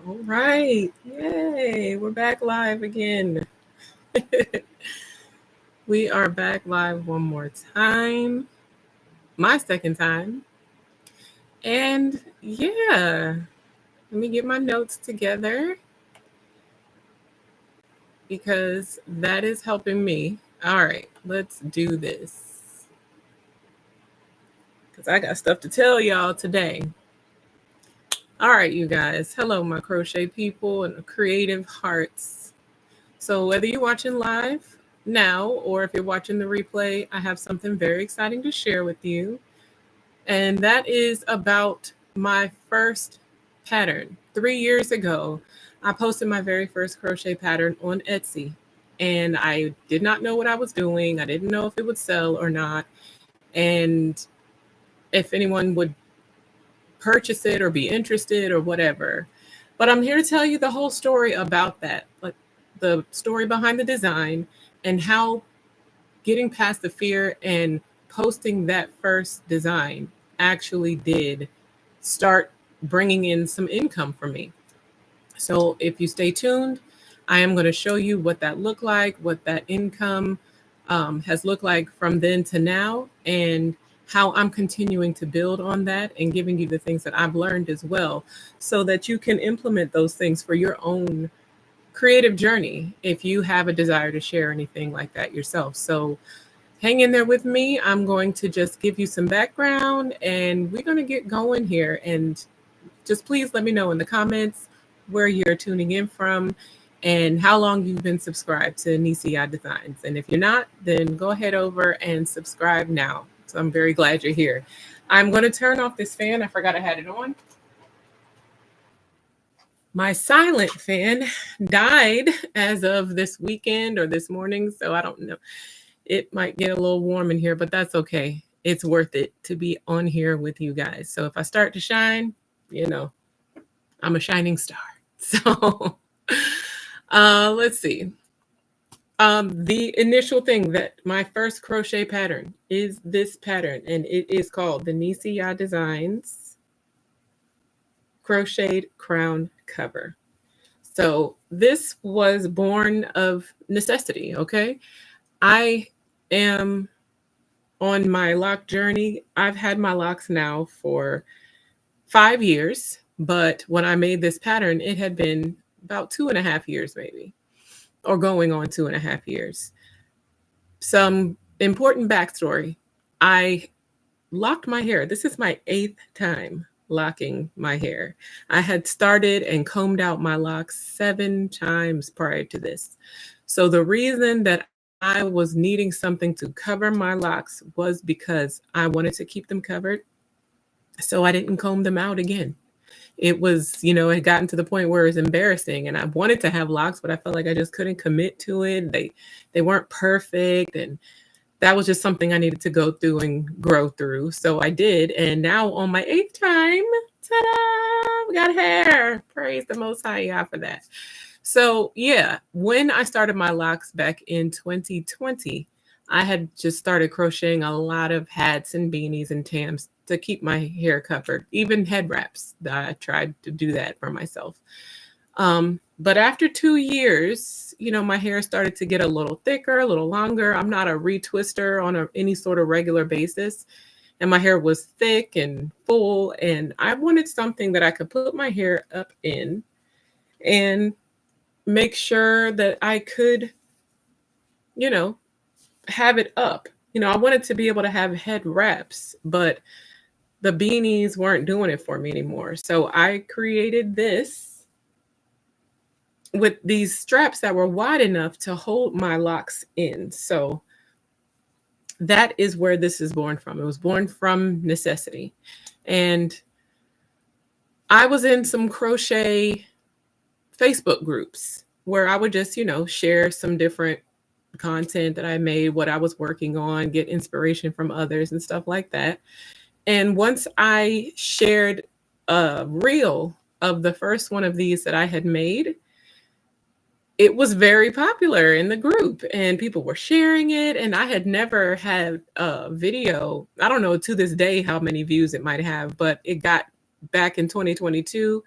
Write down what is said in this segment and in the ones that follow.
All right. Yay. We're back live again. We are back live one more time. My second time. And yeah, let me get my notes together because that is helping me. All right, let's do this. Because I got stuff to tell y'all today. All right, you guys. Hello, my crochet people and creative hearts. So, whether you're watching live now or if you're watching the replay, I have something very exciting to share with you. And that is about my first pattern. 3 years ago, I posted my very first crochet pattern on Etsy. And I did not know what I was doing. I didn't know if it would sell or not. And if anyone would purchase it or be interested or whatever. But I'm here to tell you the whole story about that, like the story behind the design and how getting past the fear and posting that first design actually did start bringing in some income for me. So if you stay tuned, I am going to show you what that looked like, what that income has looked like from then to now, and how I'm continuing to build on that and giving you the things that I've learned as well so that you can implement those things for your own creative journey if you have a desire to share anything like that yourself. So hang in there with me. I'm going to just give you some background and we're going to get going here. And just please let me know in the comments where you're tuning in from and how long you've been subscribed to NissiYah Designs. And if you're not, then go ahead over and subscribe now. So I'm very glad you're here. I'm going to turn off this fan. I forgot I had it on. My silent fan died as of this weekend or this morning, so I don't know. It might get a little warm in here, but that's okay. It's worth it to be on here with you guys. So if I start to shine, I'm a shining star. So let's see. The initial thing that my first crochet pattern is this pattern, and it is called the NissiYah Designs Crocheted Crown cover. So this was born of necessity, okay? I am on my lock journey. I've had my locks now for 5 years, but when I made this pattern, it had been about 2.5 years maybe, or going on 2.5 years. Some important backstory. I locked my hair. This is my 8th time locking my hair. I had started and combed out my locks 7 times prior to this. So the reason that I was needing something to cover my locks was because I wanted to keep them covered so I didn't comb them out again. It was, it had gotten to the point where it was embarrassing and I wanted to have locks, but I felt like I just couldn't commit to it. They weren't perfect and that was just something I needed to go through and grow through. So I did. And now on my 8th time, ta-da, we got hair. Praise the Most High Yah for that. So yeah, when I started my locks back in 2020, I had just started crocheting a lot of hats and beanies and tams to keep my hair covered, even head wraps. I tried to do that for myself. But after 2 years, my hair started to get a little thicker, a little longer. I'm not a retwister on any sort of regular basis. And my hair was thick and full. And I wanted something that I could put my hair up in and make sure that I could, have it up. I wanted to be able to have head wraps, but the beanies weren't doing it for me anymore. So I created this with these straps that were wide enough to hold my locks in. So that is where this is born from. It was born from necessity. And I was in some crochet Facebook groups where I would just, share some different content that I made, what I was working on, get inspiration from others and stuff like that. And once I shared a reel of the first one of these that I had made, it was very popular in the group and people were sharing it. And I had never had a video. I don't know to this day how many views it might have, but it got back in 2022.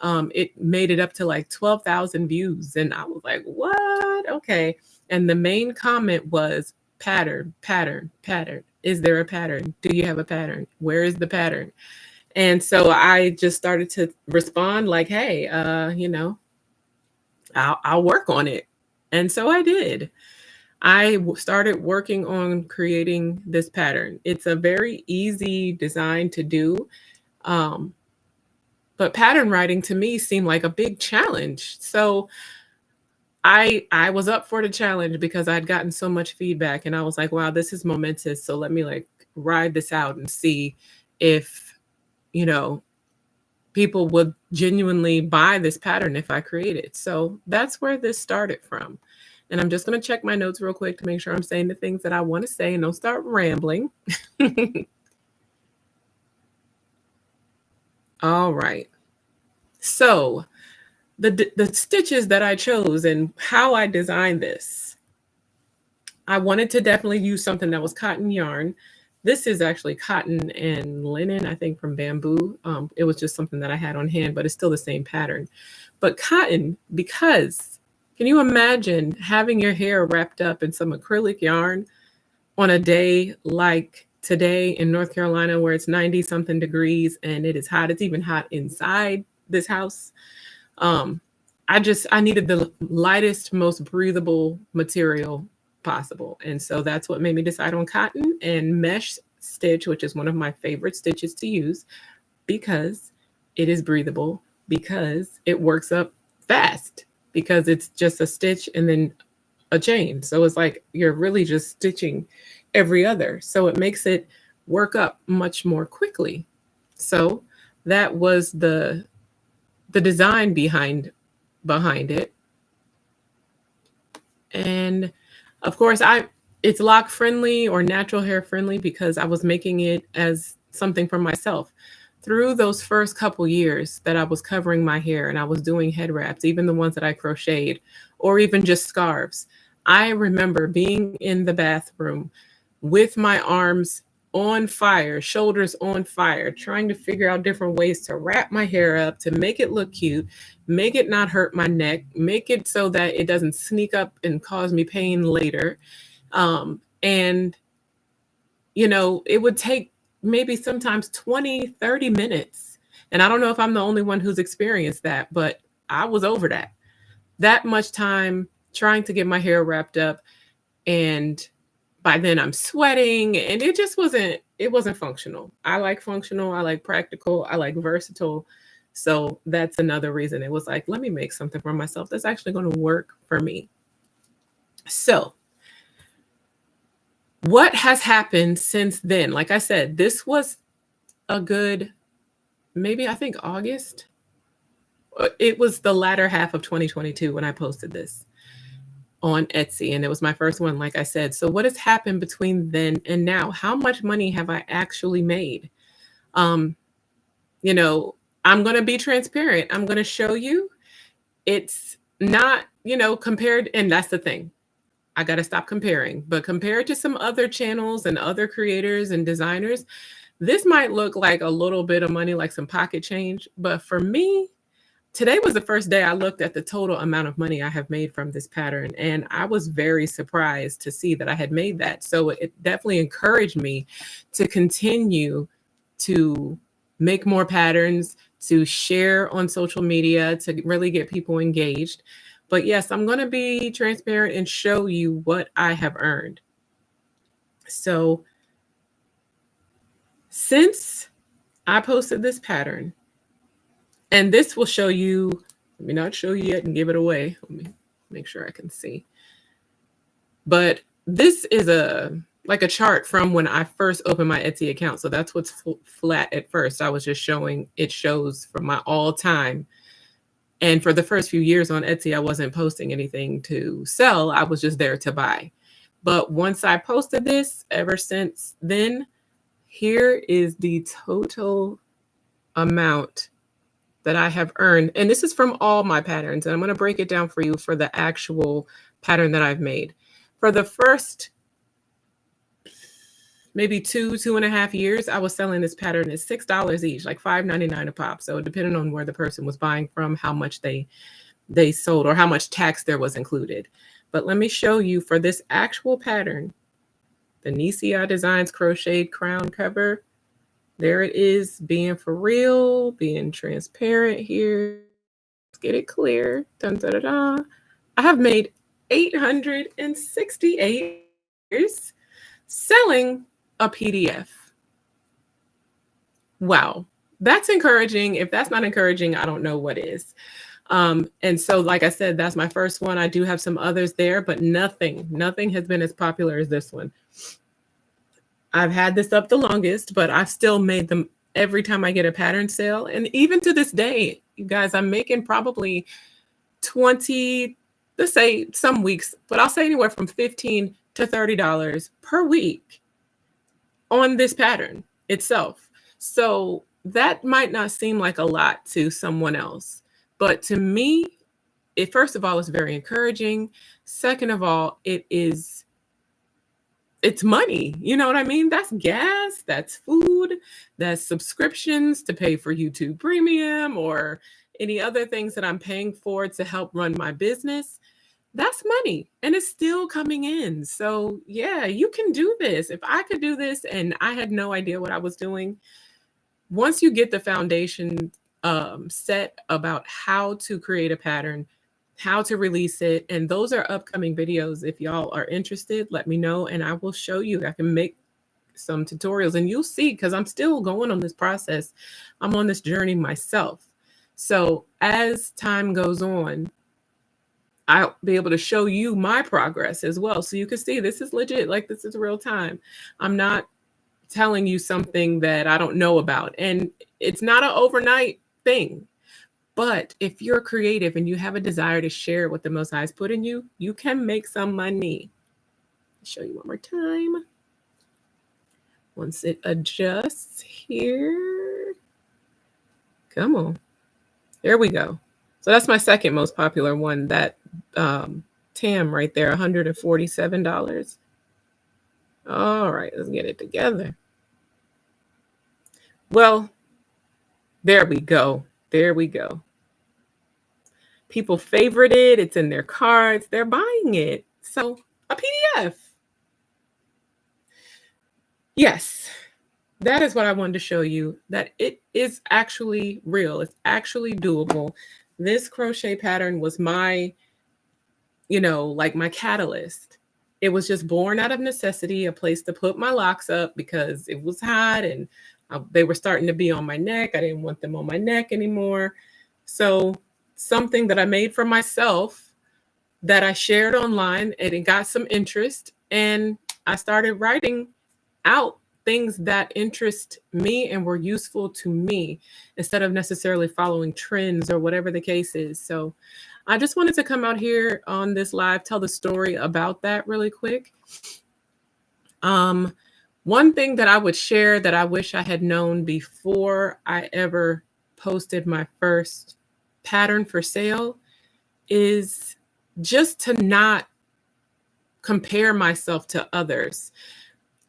it made it up to like 12,000 views. And I was like, what? Okay. And the main comment was pattern, pattern, pattern. Is there a pattern? Do you have a pattern? Where is the pattern? And so I just started to respond like, hey, I'll work on it. And so I did. I started working on creating this pattern. It's a very easy design to do. But pattern writing to me seemed like a big challenge. So I was up for the challenge because I'd gotten so much feedback and I was like, wow, this is momentous. So let me like ride this out and see if, people would genuinely buy this pattern if I create it. So that's where this started from. And I'm just going to check my notes real quick to make sure I'm saying the things that I want to say and don't start rambling. All right. So the stitches that I chose and how I designed this, I wanted to definitely use something that was cotton yarn. This is actually cotton and linen, I think, from bamboo. It was just something that I had on hand, but it's still the same pattern. But cotton, because can you imagine having your hair wrapped up in some acrylic yarn on a day like today in North Carolina where it's 90 something degrees and it is hot. It's even hot inside this house. I needed the lightest, most breathable material possible. And so that's what made me decide on cotton and mesh stitch, which is one of my favorite stitches to use because it is breathable, because it works up fast, because it's just a stitch and then a chain. So it's like you're really just stitching every other. So it makes it work up much more quickly. So that was the design behind it. And of course, it's lock friendly or natural hair friendly because I was making it as something for myself. Through those first couple years that I was covering my hair and I was doing head wraps, even the ones that I crocheted, or even just scarves, I remember being in the bathroom with my arms on fire, shoulders on fire, trying to figure out different ways to wrap my hair up, to make it look cute, make it not hurt my neck, make it so that it doesn't sneak up and cause me pain later. And, it would take maybe sometimes 20, 30 minutes. And I don't know if I'm the only one who's experienced that, but I was over that much time trying to get my hair wrapped up. And by then I'm sweating and it wasn't functional. I like functional. I like practical. I like versatile. So that's another reason. It was like, let me make something for myself that's actually going to work for me. So what has happened since then? Like I said, this was a good, maybe I think August. It was the latter half of 2022 when I posted this on Etsy, and it was my first one, like I said. So what has happened between then and now? How much money have I actually made? I'm going to be transparent. I'm going to show you. It's not, compared, and that's the thing. I got to stop comparing, but compared to some other channels and other creators and designers, this might look like a little bit of money, like some pocket change. But for me, today was the first day I looked at the total amount of money I have made from this pattern, and I was very surprised to see that I had made that. So it definitely encouraged me to continue to make more patterns, to share on social media, to really get people engaged. But yes, I'm going to be transparent and show you what I have earned. So since I posted this pattern, and this will show you, let me not show you yet and give it away. Let me make sure I can see. But this is like a chart from when I first opened my Etsy account. So that's what's flat at first. I was just showing, it shows from my all time. And for the first few years on Etsy, I wasn't posting anything to sell. I was just there to buy. But once I posted this, ever since then, here is the total amount that I have earned. And this is from all my patterns. And I'm going to break it down for you for the actual pattern that I've made. For the first maybe 2.5 years, I was selling this pattern at $6 each, like $5.99 a pop. So depending on where the person was buying from, how much they sold or how much tax there was included. But let me show you for this actual pattern, the NissiYah Designs Crocheted Crown cover. There it is, being for real, being transparent here. Let's get it clear. Dun, da, da, da. I have made $868 selling a PDF. Wow, that's encouraging. If that's not encouraging, I don't know what is. And so, like I said, that's my first one. I do have some others there, but nothing has been as popular as this one. I've had this up the longest, but I've still made them every time I get a pattern sale. And even to this day, you guys, I'm making probably 20, let's say some weeks, but I'll say anywhere from $15 to $30 per week on this pattern itself. So that might not seem like a lot to someone else, but to me, it first of all is very encouraging. Second of all, it's money. You know what I mean? That's gas, that's food, that's subscriptions to pay for YouTube Premium or any other things that I'm paying for to help run my business. That's money and it's still coming in. So yeah, you can do this. If I could do this and I had no idea what I was doing, once you get the foundation set about how to create a pattern, how to release it, and those are upcoming videos. If y'all are interested, let me know and I will show you. I can make some tutorials and you'll see, because I'm still going on this process. I'm on this journey myself. So as time goes on, I'll be able to show you my progress as well. So you can see this is legit, like this is real time. I'm not telling you something that I don't know about. And it's not an overnight thing. But if you're creative and you have a desire to share what the Most High has put in you, you can make some money. I'll show you one more time. Once it adjusts here. Come on. There we go. So that's my second most popular one, that TAM right there, $147. All right, let's get it together. Well, there we go. There we go. People favorite it. It's in their cards. They're buying it. So a PDF. Yes, that is what I wanted to show you, that it is actually real. It's actually doable. This crochet pattern was my, like my catalyst. It was just born out of necessity, a place to put my locks up because it was hot and they were starting to be on my neck. I didn't want them on my neck anymore. So something that I made for myself that I shared online, and it got some interest. And I started writing out things that interest me and were useful to me instead of necessarily following trends or whatever the case is. So I just wanted to come out here on this live, tell the story about that really quick. One thing that I would share that I wish I had known before I ever posted my first pattern for sale is just to not compare myself to others.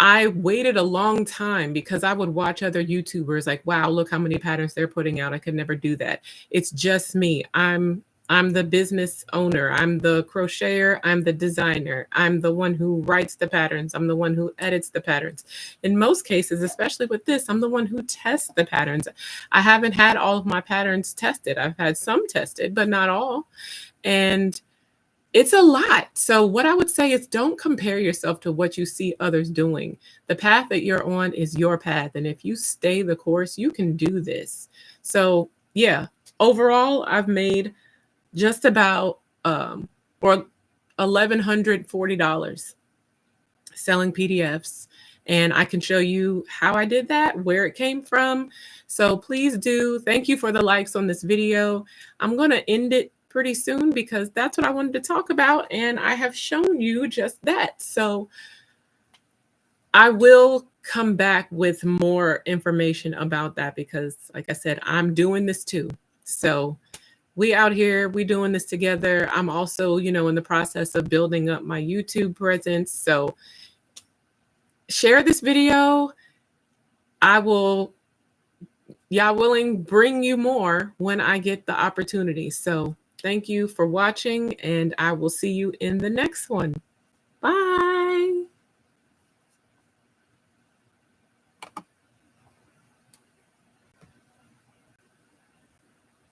I waited a long time because I would watch other YouTubers like, wow, look how many patterns they're putting out. I could never do that. It's just me. I'm the business owner. I'm the crocheter. I'm the designer. I'm the one who writes the patterns. I'm the one who edits the patterns. In most cases, especially with this, I'm the one who tests the patterns. I haven't had all of my patterns tested. I've had some tested, but not all. And it's a lot. So what I would say is don't compare yourself to what you see others doing. The path that you're on is your path. And if you stay the course, you can do this. So yeah, overall, I've made just about or $1,140 selling PDFs. And I can show you how I did that, where it came from. So please do. Thank you for the likes on this video. I'm going to end it pretty soon because that's what I wanted to talk about. And I have shown you just that. So I will come back with more information about that because, like I said, I'm doing this too. So we out here, we doing this together. I'm also, in the process of building up my YouTube presence. So share this video. I will, Yah willing, bring you more when I get the opportunity. So thank you for watching, and I will see you in the next one. Bye.